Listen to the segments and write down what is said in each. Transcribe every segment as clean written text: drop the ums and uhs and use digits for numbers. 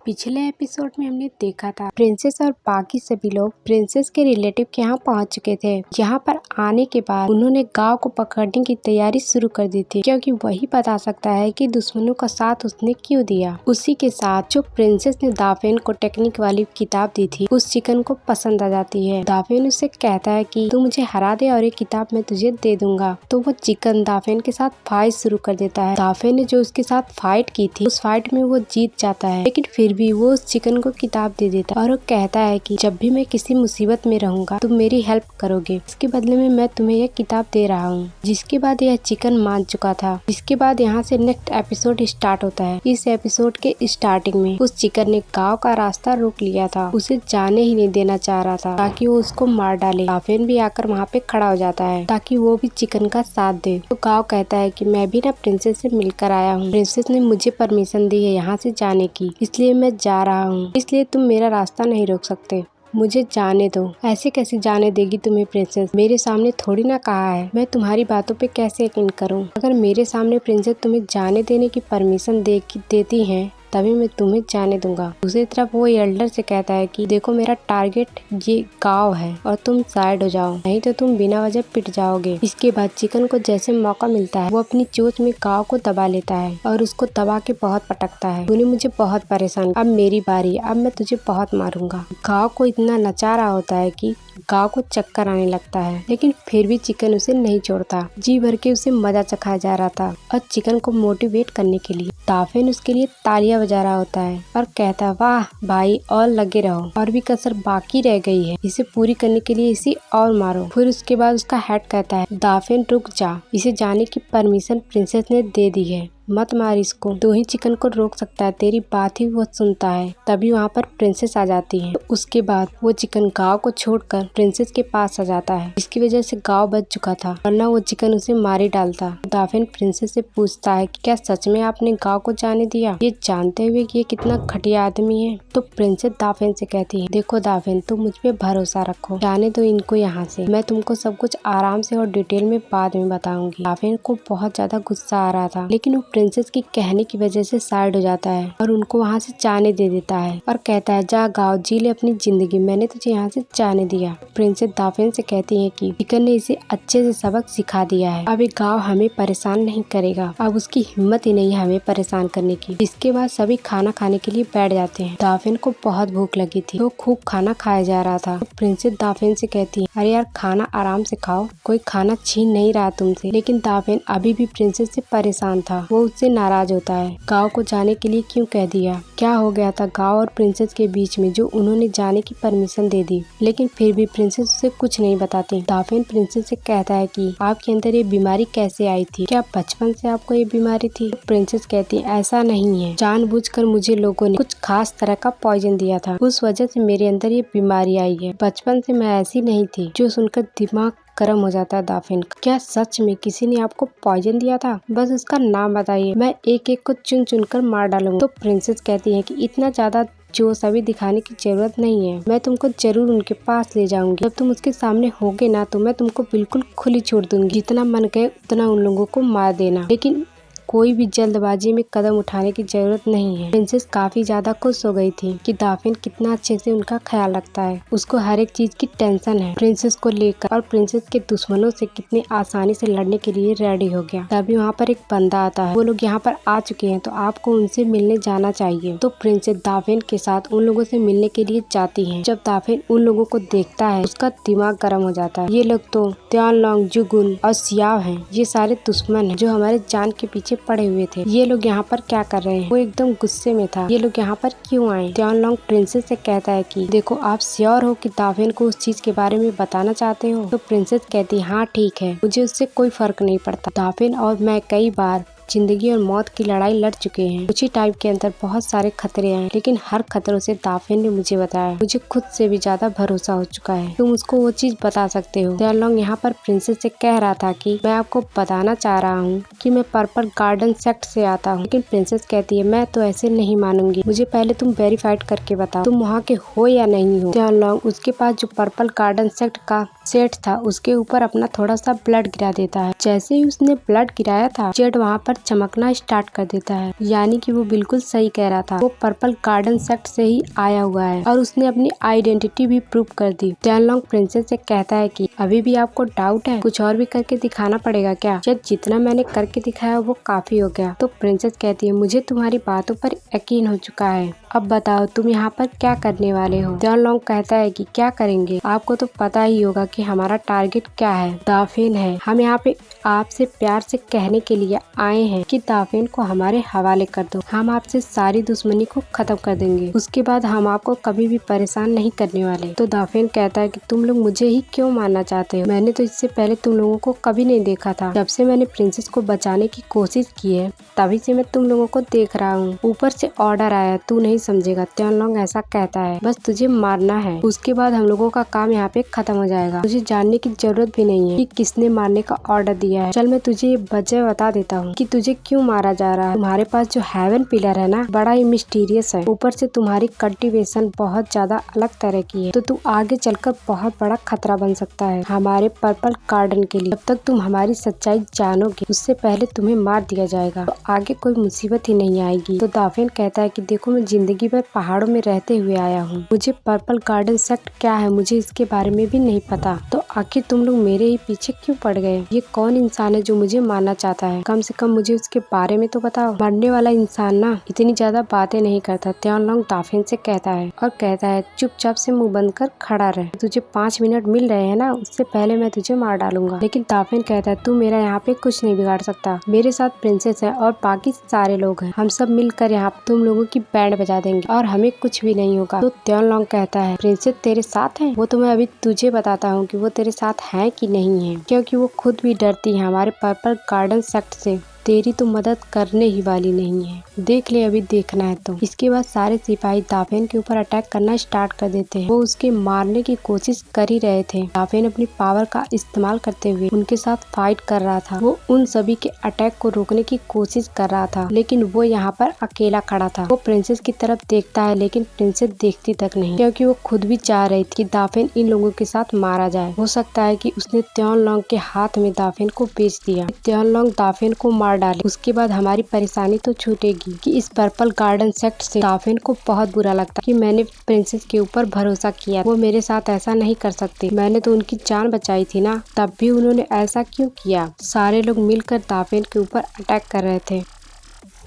पिछले एपिसोड में हमने देखा था प्रिंसेस और बाकी सभी लोग प्रिंसेस के रिलेटिव के यहाँ पहुँच चुके थे। यहाँ पर आने के बाद उन्होंने गांव को पकड़ने की तैयारी शुरू कर दी थी, क्योंकि वही बता सकता है कि दुश्मनों का साथ उसने क्यों दिया। उसी के साथ जो प्रिंसेस ने दाफेन को टेक्निक वाली किताब दी थी उस चिकन को पसंद आ जाती है। दाफेन उससे कहता है कि तू मुझे हरा दे और ये किताब मैं तुझे दे दूंगा। तो वो चिकन दाफेन के साथ फाइट शुरू कर देता है। दाफेन ने जो उसके साथ फाइट की थी उस फाइट में वो जीत जाता है, लेकिन फिर भी वो उस चिकन को किताब दे देता है और वो कहता है कि जब भी मैं किसी मुसीबत में रहूंगा तुम मेरी हेल्प करोगे, इसके बदले में मैं तुम्हें यह किताब दे रहा हूँ। जिसके बाद यह चिकन मान चुका था। जिसके बाद यहाँ से नेक्स्ट एपिसोड स्टार्ट होता है। इस एपिसोड के स्टार्टिंग में उस चिकन ने गाँव का रास्ता रोक लिया था, उसे जाने ही नहीं देना चाह रहा था ताकि वो उसको मार डाले। दाफेन भी आकर वहाँ पे खड़ा हो जाता है ताकि वो भी चिकन का साथ दे। तो गाँव कहता है कि मैं भी ना प्रिंसेस से मिलकर आया हूँ, प्रिंसेस ने मुझे परमिशन दी है यहाँ से जाने की, इसलिए मैं जा रहा हूँ, इसलिए तुम मेरा रास्ता नहीं रोक सकते, मुझे जाने दो। ऐसे कैसे जाने देगी तुम्हें प्रिंसेस, मेरे सामने थोड़ी ना कहा है, मैं तुम्हारी बातों पे कैसे यकीन करूं। अगर मेरे सामने प्रिंसेस तुम्हें जाने देने की परमिशन देती हैं तभी मैं तुम्हें जाने दूंगा। दूसरी तरफ वो एल्डर से कहता है कि देखो मेरा टारगेट ये गांव है और तुम साइड हो जाओ, नहीं तो तुम बिना वजह पिट जाओगे। इसके बाद चिकन को जैसे मौका मिलता है वो अपनी चोंच में गांव को दबा लेता है और उसको दबा के बहुत पटकता है। तूने मुझे बहुत परेशान, अब मेरी बारी, अब मैं तुझे बहुत मारूंगा। गांव को इतना नचा रहा होता है कि गांव को चक्कर आने लगता है, लेकिन फिर भी चिकन उसे नहीं छोड़ता। जी भर के उसे मजा चखाया जा रहा था और चिकन को मोटिवेट करने के लिए दाफेन उसके लिए तालियां बजा रहा होता है और कहता है वाह भाई और लगे रहो, और भी कसर बाकी रह गई है, इसे पूरी करने के लिए इसे और मारो। फिर उसके बाद उसका हेड कहता है दाफेन रुक जा, इसे जाने की परमिशन प्रिंसेस ने दे दी है, मत मार इसको, तू ही चिकन को रोक सकता है, तेरी बात ही वो सुनता है। तभी वहाँ पर प्रिंसेस आ जाती है। तो उसके बाद वो चिकन गांव को छोड़कर प्रिंसेस के पास आ जाता है, जिसकी वजह से गांव बच चुका था, वरना वो चिकन उसे मार ही डालता। दाफेन प्रिंसेस से पूछता है कि क्या सच में आपने गांव को जाने दिया, ये जानते हुए कि ये कितना घटिया आदमी है। तो प्रिंसेस दाफेन से कहती है देखो दाफेन, तुम मुझ पे भरोसा रखो, जाने दो इनको यहाँ से, मैं तुमको सब कुछ आराम से और डिटेल में बाद में बताऊंगी। दाफेन को बहुत ज्यादा गुस्सा आ रहा था, लेकिन वो प्रिंसेस की कहने की वजह से साइड हो जाता है और उनको वहाँ से जाने दे देता है और कहता है जा गाँव जी ले अपनी जिंदगी, मैंने तुझे यहाँ से जाने दिया। प्रिंसेस दाफेन से कहती है कि चिकन ने इसे अच्छे से सबक सिखा दिया है, अब ये गाँव हमें परेशान नहीं करेगा, अब उसकी हिम्मत ही नहीं है हमें परेशान करने की। इसके बाद सभी खाना खाने के लिए बैठ जाते हैं। दाफेन को बहुत भूख लगी थी, वो खूब खाना खाया जा रहा था। तो प्रिंसेस दाफेन से कहती है अरे यार खाना आराम से खाओ, कोई खाना छीन नहीं रहा तुमसे। लेकिन दाफेन अभी भी प्रिंसेस से परेशान था, वो उससे नाराज होता है। गांव को जाने के लिए क्यों कह दिया, क्या हो गया था गांव और प्रिंसेस के बीच में जो उन्होंने जाने की परमिशन दे दी, लेकिन फिर भी प्रिंसेस उसे कुछ नहीं बताती। दाफेन प्रिंसेस से कहता है कि आपके अंदर ये बीमारी कैसे आई थी, क्या बचपन से आपको ये बीमारी थी। प्रिंसेस कहती है ऐसा नहीं है, जानबूझकर मुझे लोगों ने कुछ खास तरह का पॉइजन दिया था, उस वजह से मेरे अंदर ये बीमारी आई है, बचपन से मैं ऐसी नहीं थी। जो सुनकर दिमाग गर्म हो जाता है दाफेन का। क्या सच में किसी ने आपको पॉइजन दिया था, बस उसका नाम बताइए, मैं एक एक को चुन चुन कर मार डालूंगा। तो प्रिंसेस कहती है कि इतना ज्यादा जोश अभी दिखाने की जरूरत नहीं है, मैं तुमको जरूर उनके पास ले जाऊंगी, जब तुम उसके सामने होगे ना तो मैं तुमको बिल्कुल खुली छोड़ दूंगी, जितना मन कहे उतना उन लोगों को मार देना, लेकिन कोई भी जल्दबाजी में कदम उठाने की जरूरत नहीं है। प्रिंसेस काफी ज्यादा खुश हो गई थी कि दाफेन कितना अच्छे से उनका ख्याल रखता है, उसको हर एक चीज की टेंशन है प्रिंसेस को लेकर, और प्रिंसेस के दुश्मनों से कितनी आसानी से लड़ने के लिए रेडी हो गया। तभी वहाँ पर एक बंदा आता है, वो लोग यहाँ पर आ चुके हैं तो आपको उनसे मिलने जाना चाहिए। तो प्रिंसेस दाफेन के साथ उन लोगों से मिलने के लिए जाती है। जब दाफेन उन लोगों को देखता है उसका दिमाग गर्म हो जाता है। ये लोग तो त्यानलोंग, जुगुन और सियाव हैं, ये सारे दुश्मन हैं जो हमारे जान के पीछे पड़े हुए थे। ये लोग यहाँ पर क्या कर रहे हैं, वो एकदम गुस्से में था, ये लोग यहाँ पर क्यों आए। त्यानलोंग प्रिंसेस से कहता है कि देखो आप श्योर हो कि दाफेन को उस चीज के बारे में बताना चाहते हो। तो प्रिंसेस कहती है हाँ ठीक है, मुझे उससे कोई फर्क नहीं पड़ता, दाफेन और मैं कई बार जिंदगी और मौत की लड़ाई लड़ चुके हैं, कुछ ही टाइम के अंदर बहुत सारे खतरे आए, लेकिन हर खतरों से दाफेन ने मुझे बताया, मुझे खुद से भी ज्यादा भरोसा हो चुका है, तुम उसको वो चीज बता सकते हो। त्यानलोंग यहाँ पर प्रिंसेस से कह रहा था कि मैं आपको बताना चाह रहा हूँ कि मैं पर्पल गार्डन सेक्ट से आता हूँ, लेकिन प्रिंसेस कहती है मैं तो ऐसे नहीं मानूंगी, मुझे पहले तुम वेरीफाइड करके बताओ तुम वहाँ के हो या नहीं हो। त्यानलोंग उसके पास जो पर्पल गार्डन सेक्ट का सेट था उसके ऊपर अपना थोड़ा सा ब्लड गिरा देता है। जैसे ही उसने ब्लड गिराया था जेड वहाँ पर चमकना स्टार्ट कर देता है, यानी कि वो बिल्कुल सही कह रहा था। वो पर्पल गार्डन सेक्ट से ही आया हुआ है और उसने अपनी आइडेंटिटी भी प्रूव कर दी। टियानलोंग प्रिंसेस से कहता है कि अभी भी आपको डाउट है, कुछ और भी करके दिखाना पड़ेगा क्या? शायद जितना मैंने करके दिखाया वो काफी हो गया। तो प्रिंसेस कहती है मुझे तुम्हारी बातों पर यकीन हो चुका है, अब बताओ तुम यहाँ पर क्या करने वाले हो? टियानलोंग कहता है कि क्या करेंगे, आपको तो पता ही होगा कि हमारा टारगेट क्या है, दाफेन है। हम यहाँ पे आपसे प्यार से कहने के लिए आए हैं कि दाफेन को हमारे हवाले कर दो। हम आपसे सारी दुश्मनी को खत्म कर देंगे, उसके बाद हम आपको कभी भी परेशान नहीं करने वाले। तो दाफेन कहता है कि तुम लोग मुझे ही क्यों मारना चाहते हो? मैंने तो इससे पहले तुम लोगों को कभी नहीं देखा था। जब से मैंने प्रिंसेस को बचाने की कोशिश की है तभी से मैं तुम लोगों को देख रहा हूँ। ऊपर से ऑर्डर आया, तू नहीं समझेगा। टियानलोंग ऐसा कहता है, बस तुझे मारना है, उसके बाद हम लोगों का काम यहाँ पे खत्म हो जाएगा। तुझे जानने की जरूरत भी नहीं है कि किसने मारने का ऑर्डर दिया है। चल मैं तुझे ये वजह बता देता हूँ कि तुझे क्यों मारा जा रहा है। तुम्हारे पास जो हेवन पिलर है ना, बड़ा ही मिस्टीरियस है। ऊपर से तुम्हारी कल्टीवेशन बहुत ज्यादा अलग तरह की है, तो तू आगे चलकर बहुत बड़ा खतरा बन सकता है हमारे पर्पल गार्डन के लिए। जब तक तुम हमारी सच्चाई जानोगे उससे पहले तुम्हें मार दिया जाएगा, तो आगे कोई मुसीबत ही नहीं आएगी। तो दाफेन कहता है कि देखो मैं जिंदगी भर पहाड़ों में रहते हुए आया हूँ, मुझे पर्पल गार्डन सेक्ट क्या है मुझे इसके बारे में भी नहीं पता। तो आखिर तुम लोग मेरे ही पीछे क्यों पड़ गए? ये कौन इंसान है जो मुझे मारना चाहता है? कम से कम मुझे उसके बारे में तो बताओ। मरने वाला इंसान ना इतनी ज्यादा बातें नहीं करता। टियानलोंग दाफेन से कहता है और कहता है चुपचाप से मुंह बंद कर खड़ा रहे। तुझे 5 मिनट मिल रहे हैं ना, उससे पहले मैं तुझे मार डालूंगा। लेकिन दाफेन कहता है तू मेरा यहाँ पे कुछ नहीं बिगाड़ सकता। मेरे साथ प्रिंसेस है और बाकी सारे लोग हैं, हम सब मिलकर यहाँ तुम लोगों की बैंड बजा देंगे और हमें कुछ भी नहीं होगा। तो टियानलोंग कहता है प्रिंसेस तेरे साथ है? वो तो मैं अभी तुझे बताता हूँ कि वो तेरे साथ है कि नहीं है, क्योंकि वो खुद भी डरती है हमारे पर्पल गार्डन सेक्ट से। तेरी तो मदद करने ही वाली नहीं है, देख ले अभी देखना है तो। इसके बाद सारे सिपाही दाफेन के ऊपर अटैक करना स्टार्ट कर देते हैं। वो उसके मारने की कोशिश कर ही रहे थे। दाफेन अपनी पावर का इस्तेमाल करते हुए उनके साथ फाइट कर रहा था। वो उन सभी के अटैक को रोकने की कोशिश कर रहा था, लेकिन वो यहाँ पर अकेला खड़ा था। वो प्रिंसेस की तरफ देखता है लेकिन प्रिंसेस देखती तक नहीं, क्योंकि वो खुद भी चाह रही थी कि दाफेन इन लोगों के साथ मारा जाए। हो सकता है कि उसने टियानलोंग के हाथ में दाफेन को बेच दिया। टियानलोंग दाफेन को मार डाले, उसके बाद हमारी परेशानी तो छूटेगी। कि इस पर्पल गार्डन सेक्ट से दाफेन को बहुत बुरा लगता कि मैंने प्रिंसेस के ऊपर भरोसा किया, वो मेरे साथ ऐसा नहीं कर सकती। मैंने तो उनकी जान बचाई थी ना, तब भी उन्होंने ऐसा क्यों किया? सारे लोग मिलकर दाफेन के ऊपर अटैक कर रहे थे।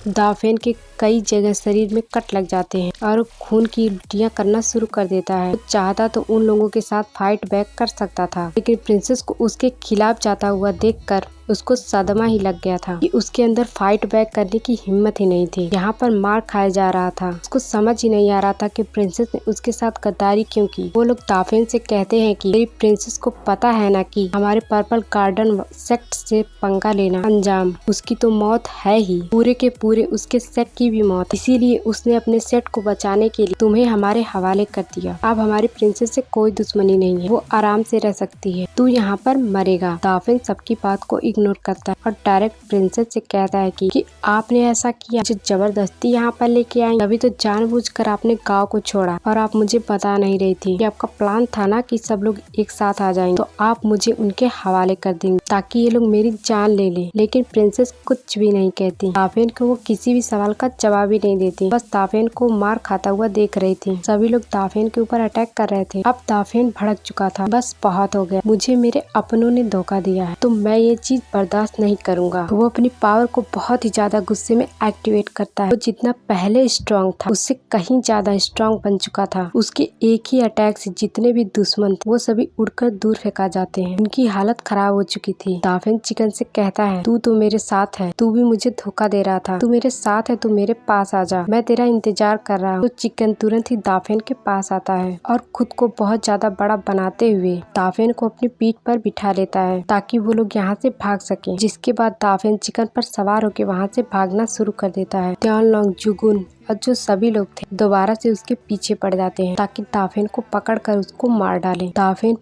दाफेन के कई जगह शरीर में कट लग जाते हैं और खून की उल्टियां करना शुरू कर देता है। वो चाहता तो उन लोगों के साथ फाइट बैक कर सकता था, लेकिन प्रिंसेस को उसके खिलाफ जाता हुआ देखकर उसको सदमा ही लग गया था कि उसके अंदर फाइट बैक करने की हिम्मत ही नहीं थी। यहाँ पर मार खाया जा रहा था, उसको समझ ही नहीं आ रहा था कि प्रिंसेस ने उसके साथ गद्दारी क्यों की। वो लोग दाफेन से कहते हैं कि मेरी प्रिंसेस को पता है ना कि हमारे पर्पल गार्डन सेक्ट से पंगा लेना अंजाम उसकी तो मौत है ही, पूरे के पूरे उसके सेट की भी मौत। इसीलिए उसने अपने सेट को बचाने के लिए तुम्हें हमारे हवाले कर दिया। अब हमारी प्रिंसेस से कोई दुश्मनी नहीं है, वो आराम से रह सकती है, तू यहाँ पर मरेगा। दाफेन सबकी बात को इग्नोर करता है और डायरेक्ट प्रिंसेस से कहता है कि आपने ऐसा किया, मुझे जबरदस्ती यहाँ पर लेके आई, अभी तो जानबूझकर आपने गांव को छोड़ा और आप मुझे बता नहीं रही थी कि आपका प्लान था ना कि सब लोग एक साथ आ जाएंगे, तो आप मुझे उनके हवाले कर देंगे ताकि ये लोग मेरी जान ले लें। लेकिन प्रिंसेस कुछ भी नहीं कहती। दाफेन को वो किसी भी सवाल का जवाब ही नहीं देती, बस दाफेन को मार खाता हुआ देख रही थी। सभी लोग दाफेन के ऊपर अटैक कर रहे थे। अब दाफेन भड़क चुका था, बस बहुत हो गया, मुझे मेरे अपनों ने धोखा दिया है, तो मैं ये चीज बर्दाश्त नहीं करूंगा। वो अपनी पावर को बहुत ही ज्यादा गुस्से में एक्टिवेट करता है। वो जितना पहले स्ट्रॉन्ग था उससे कहीं ज्यादा स्ट्रॉन्ग बन चुका था। उसके एक ही अटैक से जितने भी दुश्मन थे वो सभी उड़कर दूर फेंका जाते हैं। उनकी हालत खराब हो चुकी थी। दाफेन चिकन से कहता है तू तो मेरे साथ है, तू भी मुझे धोखा दे रहा था, तू मेरे साथ है, तू मेरे पास आ जा, मैं तेरा इंतजार कर रहा हूँ। तो चिकन तुरंत ही दाफेन के पास आता है और खुद को बहुत ज्यादा बड़ा बनाते हुए दाफेन को अपनी पीठ पर बिठा लेता है ताकि वो लोग यहाँ से भाग सके। जिसके बाद दाफेन चिकन पर सवार होकर वहाँ से भागना शुरू कर देता है। टियानलोंग, जुगुन और जो सभी लोग थे दोबारा से उसके पीछे पड़ जाते हैं ताकि दाफेन को पकड़कर उसको मार डाले। दाफेन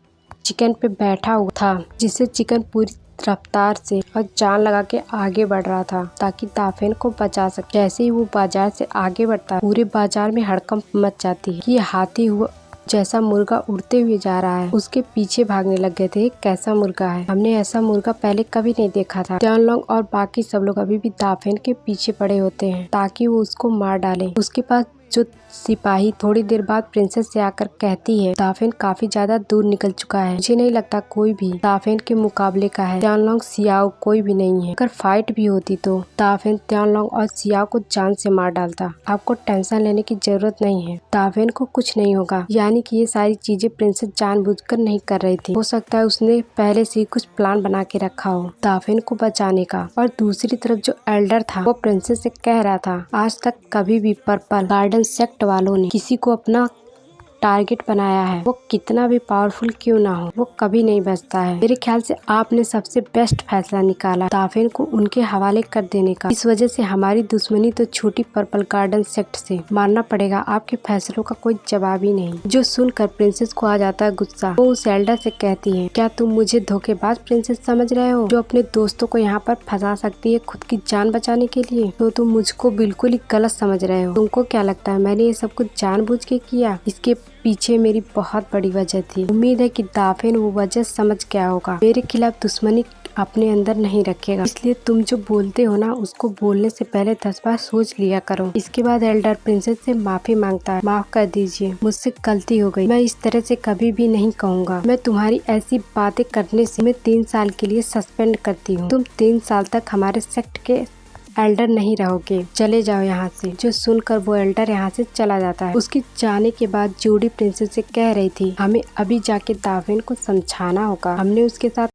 चिकन पे बैठा हुआ था जिससे चिकन पूरी रफ्तार से और जान लगा के आगे बढ़ रहा था ताकि दाफेन को बचा सके। जैसे ही वो बाजार से आगे बढ़ता है पूरे बाजार में हड़कंप मच जाती है कि हाथी हुआ जैसा मुर्गा उड़ते हुए जा रहा है उसके पीछे भागने लग गए थे। कैसा मुर्गा है, हमने ऐसा मुर्गा पहले कभी नहीं देखा था। त्योंगलोंग और बाकी सब लोग अभी भी दाफेन के पीछे पड़े होते हैं ताकि वो उसको मार डाले। उसके पास जो सिपाही थोड़ी देर बाद प्रिंसेस से आकर कहती है दाफेन काफी ज्यादा दूर निकल चुका है, मुझे नहीं लगता कोई भी दाफेन के मुकाबले का है। त्योंगलोंग सियाओ कोई भी नहीं है, अगर फाइट भी होती तो दाफेन त्योंगलोंग और सियाओ को जान से मार डालता। आपको टेंशन लेने की जरूरत नहीं है, दाफेन को कुछ नहीं होगा। यानी कि ये सारी चीजें प्रिंसेस जानबूझकर नहीं कर रही थी, हो सकता है उसने पहले से ही कुछ प्लान बना के रखा हो दाफेन को बचाने का। और दूसरी तरफ जो एल्डर था वो प्रिंसेस से कह रहा था आज तक कभी भी पर्पल गार्डन सेक्ट वालों ने किसी को अपना टारगेट बनाया है, वो कितना भी पावरफुल क्यों ना हो, वो कभी नहीं बचता है। मेरे ख्याल से आपने सबसे बेस्ट फैसला निकाला दाफेन को उनके हवाले कर देने का। इस वजह से हमारी दुश्मनी तो छूटी पर्पल गार्डन सेक्ट से। मानना पड़ेगा आपके फैसलों का कोई जवाब ही नहीं। जो सुनकर प्रिंसेस को आ जाता है गुस्सा। वो उस एल्डर से कहती है क्या तुम मुझे धोखेबाज प्रिंसेस समझ रहे हो जो अपने दोस्तों को यहाँ पर फंसा सकती है खुद की जान बचाने के लिए? तो तुम मुझको बिल्कुल ही गलत समझ रहे हो। तुमको क्या लगता है मैंने ये सब कुछ जानबूझ के किया? इसके पीछे मेरी बहुत बड़ी वजह थी। उम्मीद है कि दाफेन वो वजह समझ गया होगा। मेरे खिलाफ दुश्मनी अपने अंदर नहीं रखेगा, इसलिए तुम जो बोलते हो ना उसको बोलने से पहले 10 बार सोच लिया करो। इसके बाद एल्डर प्रिंसेस से माफी मांगता है। माफ कर दीजिए, मुझसे गलती हो गई, मैं इस तरह से कभी भी नहीं कहूँगा। मैं तुम्हारी ऐसी बातें करने से मैं 3 साल के लिए सस्पेंड करती हूँ। तुम 3 साल तक हमारे सेक्ट के एल्डर नहीं रहोगे, चले जाओ यहाँ से। जो सुनकर वो एल्डर यहाँ से चला जाता है। उसके जाने के बाद जूडी प्रिंसेस से कह रही थी हमें अभी जाके दाफेन को समझाना होगा, हमने उसके साथ